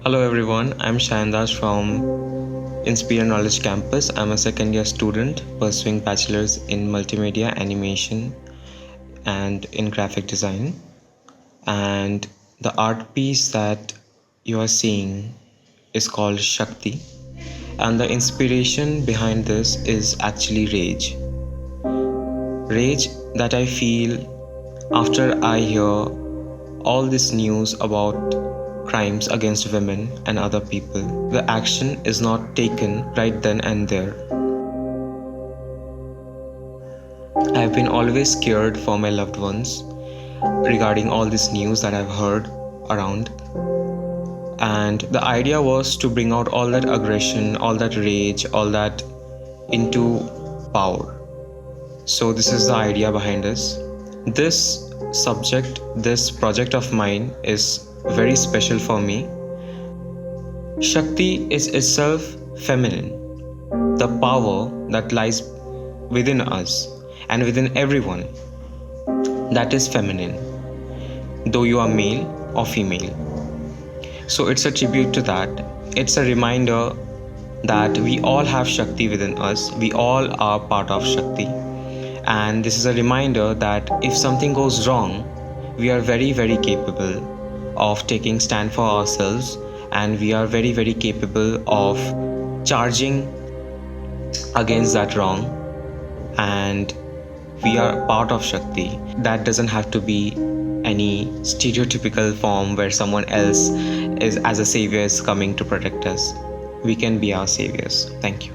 Hello everyone, I'm Sayan from Inspiria Knowledge Campus. I'm a second year student pursuing bachelor's in multimedia animation and in graphic design. And the art piece that you are seeing is called Shakti. And the inspiration behind this is actually rage. Rage that I feel after I hear all this news about crimes against women and other people. The action is not taken right then and there. I have been always scared for my loved ones regarding all this news that I've heard around. And the idea was to bring out all that aggression, all that rage, all that into power. So this is the idea behind this. This project of mine is very special for me. Shakti is itself feminine, the power that lies within us and within everyone. That is feminine, though you are male or female. So it's a tribute to that. It's a reminder that we all have Shakti within us. We all are part of Shakti. And this is a reminder that if something goes wrong, we are very, very capable of taking stand for ourselves, and we are very, very capable of charging against that wrong, and we are part of Shakti. That doesn't have to be any stereotypical form where someone else is as a savior is coming to protect us. We can be our saviors. Thank you.